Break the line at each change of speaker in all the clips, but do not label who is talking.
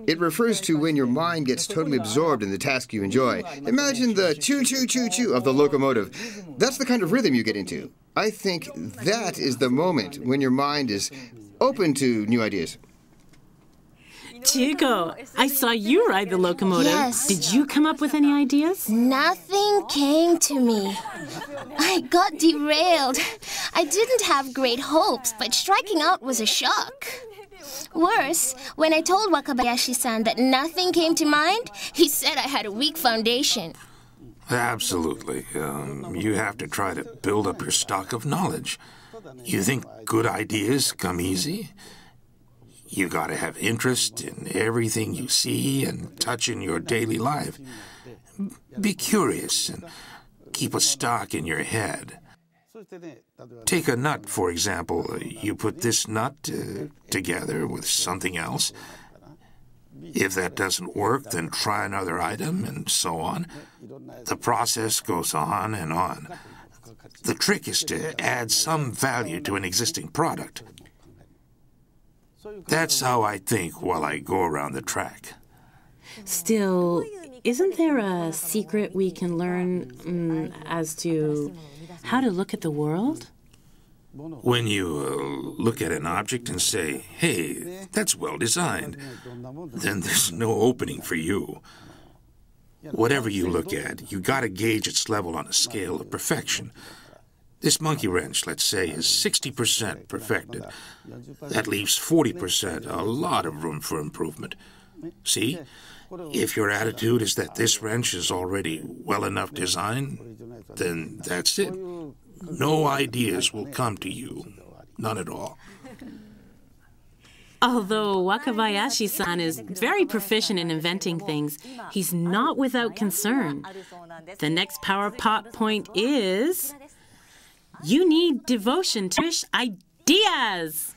It refers to when your mind gets totally absorbed in the task you enjoy. Imagine the choo-choo-choo-choo of the locomotive. That's the kind of rhythm you get into. I think that is the moment when your mind is open to new ideas.
Chico, I saw you ride the locomotive.
Yes.
Did you come up with any ideas?
Nothing came to me. I got derailed. I didn't have great hopes, but striking out was a shock. Worse, when I told Wakabayashi-san that nothing came to mind, he said I had a weak foundation.
Absolutely. You have to try to build up your stock of knowledge. You think good ideas come easy? You gotta have interest in everything you see and touch in your daily life. Be curious and keep a stock in your head. Take a nut, for example. You put this nut together with something else. If that doesn't work, then try another item, and so on. The process goes on and on. The trick is to add some value to an existing product. That's how I think while I go around the track.
Still, isn't there a secret we can learn as to how to look at the world?
When you look at an object and say, hey, that's well designed, then there's no opening for you. Whatever you look at, you gotta gauge its level on a scale of perfection. This monkey wrench, let's say, is 60% perfected. That leaves 40%, a lot of room for improvement. See? If your attitude is that this wrench is already well enough designed, then that's it. No ideas will come to you. None at all.
Although Wakabayashi-san is very proficient in inventing things, he's not without concern. The next power pot point is... you need devotion to ideas!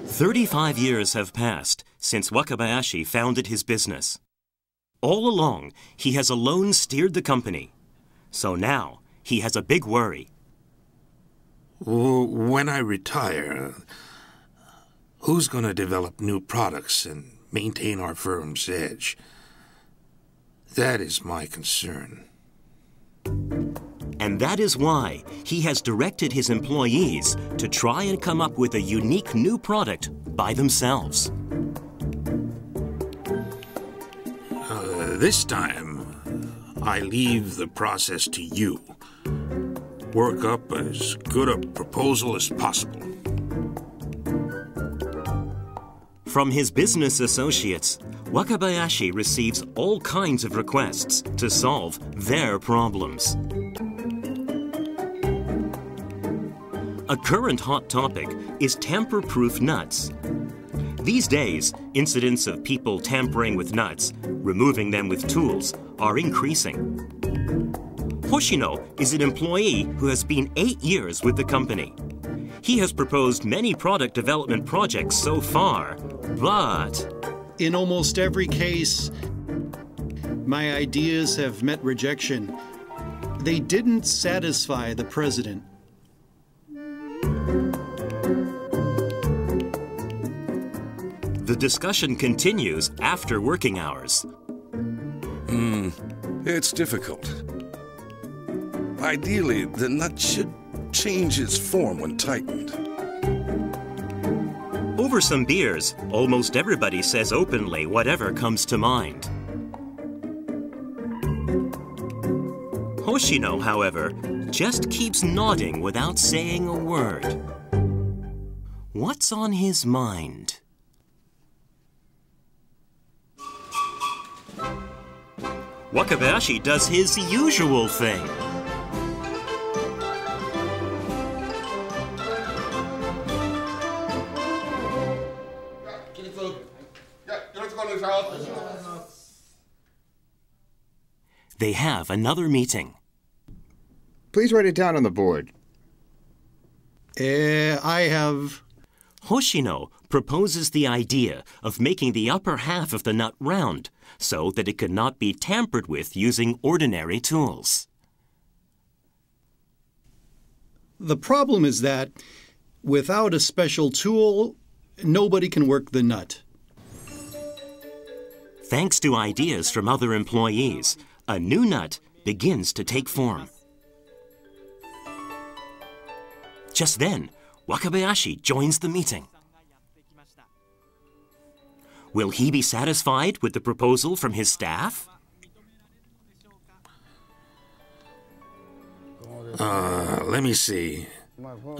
35 years have passed since Wakabayashi founded his business. All along, he has alone steered the company. So now, he has a big worry.
When I retire, who's going to develop new products and maintain our firm's edge? That is my concern.
And that is why he has directed his employees to try and come up with a unique new product by themselves.
This time, I leave the process to you. Work up as good a proposal as possible.
From his business associates, Wakabayashi receives all kinds of requests to solve their problems. A current hot topic is tamper-proof nuts. These days, incidents of people tampering with nuts, removing them with tools, are increasing. Hoshino is an employee who has been 8 years with the company. He has proposed many product development projects so far, but...
in almost every case, my ideas have met rejection. They didn't satisfy the president.
The discussion continues after working hours.
It's difficult. Ideally, the nut should change its form when tightened.
Over some beers, almost everybody says openly whatever comes to mind. Hoshino, however, just keeps nodding without saying a word. What's on his mind? Wakabayashi does his usual thing. They have another meeting.
Please write it down on the board.
I have...
Hoshino proposes the idea of making the upper half of the nut round so that it could not be tampered with using ordinary tools.
The problem is that without a special tool, nobody can work the nut.
Thanks to ideas from other employees, a new nut begins to take form. Just then, Wakabayashi joins the meeting. Will he be satisfied with the proposal from his staff?
Let me see.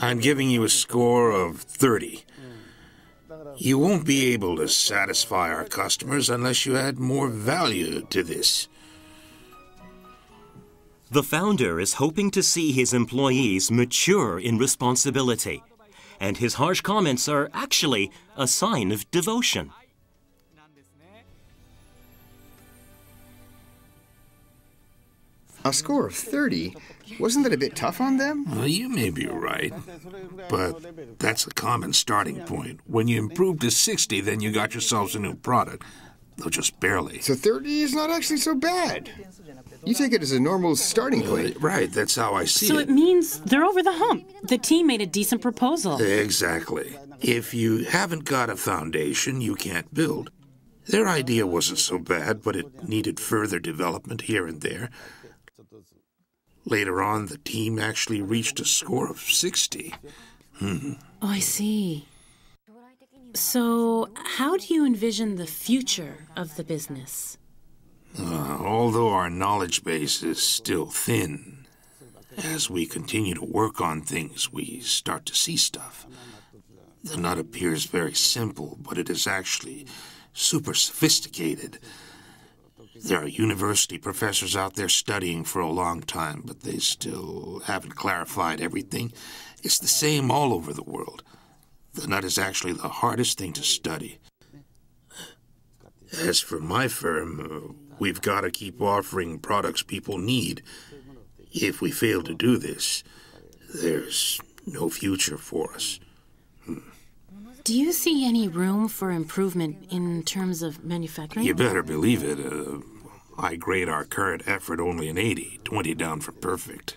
I'm giving you a score of 30. You won't be able to satisfy our customers unless you add more value to this.
The founder is hoping to see his employees mature in responsibility, and his harsh comments are actually a sign of devotion.
A score of 30? Wasn't that a bit tough on them?
Well, you may be right, but that's a common starting point. When you improve to 60, then you got yourselves a new product, though just barely.
So 30 is not actually so bad. You take it as a normal starting point.
Right, that's how I see it.
So it means they're over the hump. The team made a decent proposal.
Exactly. If you haven't got a foundation, you can't build. Their idea wasn't so bad, but it needed further development here and there. Later on, the team actually reached a score of 60.
Oh, I see. So, how do you envision the future of the business?
Although our knowledge base is still thin, as we continue to work on things, we start to see stuff. The nut appears very simple, but it is actually super sophisticated. There are university professors out there studying for a long time, but they still haven't clarified everything. It's the same all over the world. The nut is actually the hardest thing to study. As for my firm, we've got to keep offering products people need. If we fail to do this, there's no future for us.
Do you see any room for improvement in terms of manufacturing?
You better believe it. I grade our current effort only an 80, 20 down from perfect.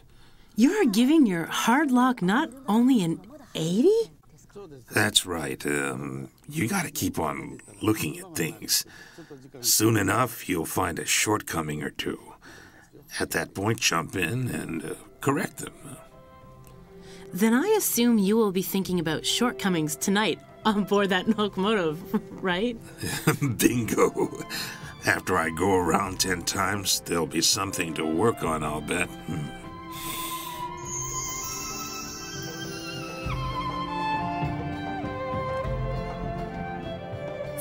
You're giving your hard lock nut only an 80?
That's right. You gotta keep on looking at things. Soon enough, you'll find a shortcoming or two. At that point, jump in and correct them.
Then I assume you will be thinking about shortcomings tonight on board that locomotive, right?
Bingo. After I go around 10 times, there'll be something to work on, I'll bet.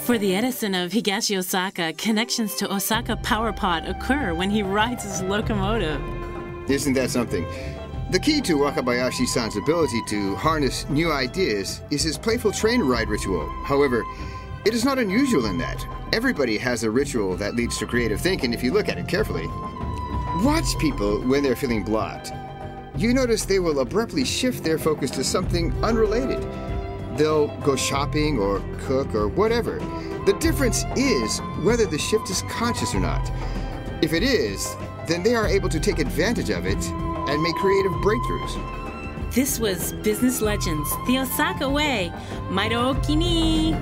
For the Edison of Higashi Osaka, connections to Osaka Power Pot occur when he rides his locomotive.
Isn't that something? The key to Wakabayashi-san's ability to harness new ideas is his playful train ride ritual. However, it is not unusual in that. Everybody has a ritual that leads to creative thinking if you look at it carefully. Watch people when they're feeling blocked. You notice they will abruptly shift their focus to something unrelated. They'll go shopping or cook or whatever. The difference is whether the shift is conscious or not. If it is, then they are able to take advantage of it and make creative breakthroughs.
This was Business Legends, the Osaka Way. Mairo Okini!